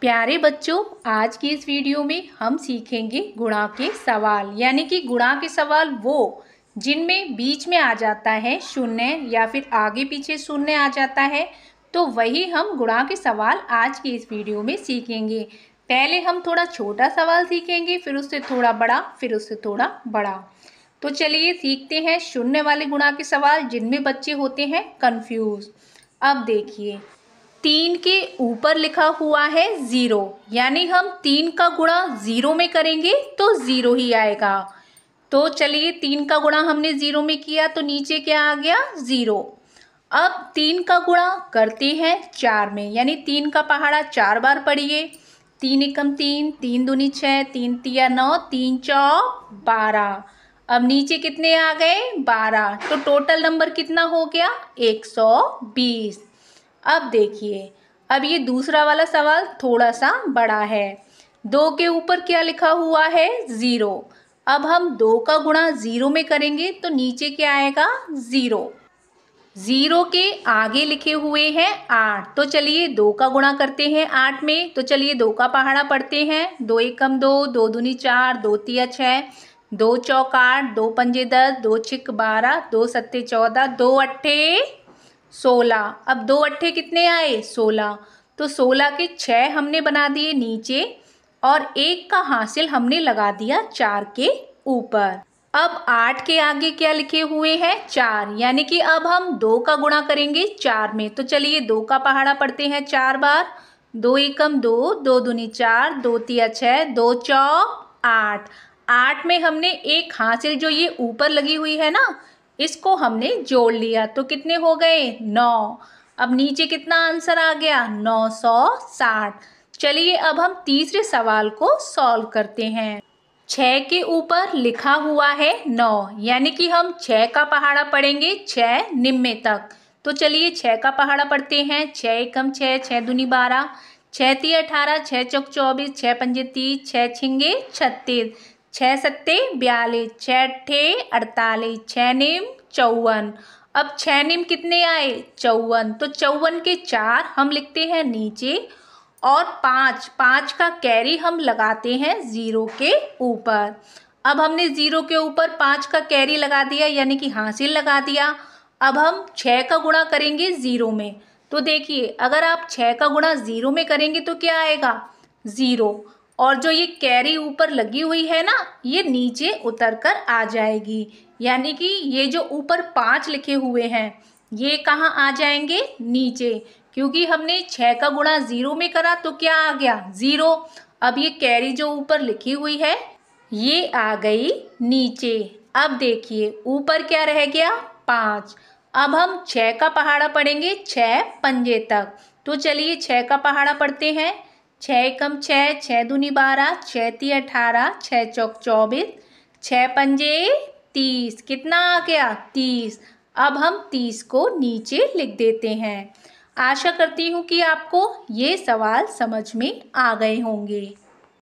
प्यारे बच्चों, आज की इस वीडियो में हम सीखेंगे गुणा के सवाल। यानी कि गुणा के सवाल वो जिनमें बीच में आ जाता है शून्य या फिर आगे पीछे शून्य आ जाता है, तो वही हम गुणा के सवाल आज की इस वीडियो में सीखेंगे। पहले हम थोड़ा छोटा सवाल सीखेंगे, फिर उससे थोड़ा बड़ा, फिर उससे थोड़ा बड़ा। तो चलिए सीखते हैं शून्य वाले गुणा के सवाल जिनमें बच्चे होते हैं कंफ्यूज। अब देखिए, 3 के ऊपर लिखा हुआ है 0, यानी हम 3 का गुणा 0 में करेंगे तो 0 ही आएगा। तो चलिए 3 का गुणा हमने 0 में किया तो नीचे क्या आ गया? 0। अब 3 का गुणा करते हैं 4 में, यानी 3 का पहाड़ा 4 बार पढ़िए। 3 एकम 3, 3 दूनी 6, 3 तिया 9, 3 चौक 12। अब नीचे कितने आ गए? 12। तो टोटल नंबर कितना हो गया? 120। अब देखिए, अब ये दूसरा वाला सवाल थोड़ा सा बड़ा है। 2 के ऊपर क्या लिखा हुआ है? 0। अब हम 2 का गुणा 0 में करेंगे तो नीचे क्या आएगा? 0। 0 के आगे लिखे हुए हैं 8, तो चलिए 2 का गुणा करते हैं 8 में। तो चलिए 2 का पहाड़ा पढ़ते हैं। 2 एकम 2, 2 दूनी 4, 2 तिया 6, 2 चौक 8, 2 पंजे 10, 2 छिक 12, 2 सत्ते 14, 2 अट्ठे 16। अब 2 अट्ठे कितने आए? 16। तो 16 के 6 हमने बना दिए नीचे और 1 का हासिल हमने लगा दिया 4 के ऊपर। अब 8 के आगे क्या लिखे हुए हैं? 4, यानी कि अब हम 2 का गुणा करेंगे 4 में। तो चलिए 2 का पहाड़ा पढ़ते हैं 4 बार। 2 एकम 2, 2 दूनी 4, 2 तिया 6, 2 चौक 8। 8 में हमने एक हासिल जो ये ऊपर लगी हुई है ना, इसको हमने जोड़ लिया तो कितने हो गए? 9। अब नीचे कितना आंसर आ गया? 960। चलिए अब हम तीसरे सवाल को सॉल्व करते हैं। 6 के ऊपर लिखा हुआ है 9, यानी कि हम 6 का पहाड़ा पढ़ेंगे 6 निम्मे तक। तो चलिए 6 का पहाड़ा पढ़ते हैं। 6 एकम 6, 6 दूनी 12, 6 ती 18, 6 चौक 24, 6 पंजे 30, 6 छिंगे 36, 6 सत्ते 42, 6 अट्ठे 48, 6 निम 54। अब 6 निम कितने आए? 54। तो 54 के 4 हम लिखते हैं नीचे और 5 का कैरी हम लगाते हैं 0 के ऊपर। अब हमने 0 के ऊपर 5 का कैरी लगा दिया, यानी कि हासिल लगा दिया। अब हम 6 का गुणा करेंगे 0 में। तो देखिए, अगर आप 6 का गुणा 0 में करेंगे तो क्या आएगा? 0। और जो ये कैरी ऊपर लगी हुई है ना, ये नीचे उतर कर आ जाएगी, यानी कि ये जो ऊपर 5 लिखे हुए हैं ये कहाँ आ जाएंगे? नीचे, क्योंकि हमने 6 का गुणा 0 में करा तो क्या आ गया? 0। अब ये कैरी जो ऊपर लिखी हुई है ये आ गई नीचे। अब देखिए ऊपर क्या रह गया? 5। अब हम 6 का पहाड़ा पढ़ेंगे 6 पंजे तक। तो चलिए 6 का पहाड़ा पढ़ते हैं। 6 एकम 6, 6 दूनी 12, 6 ती 18, 6 चौक 24, 6 पंजे 30। कितना आ गया? 30। अब हम 30 को नीचे लिख देते हैं। आशा करती हूँ कि आपको ये सवाल समझ में आ गए होंगे।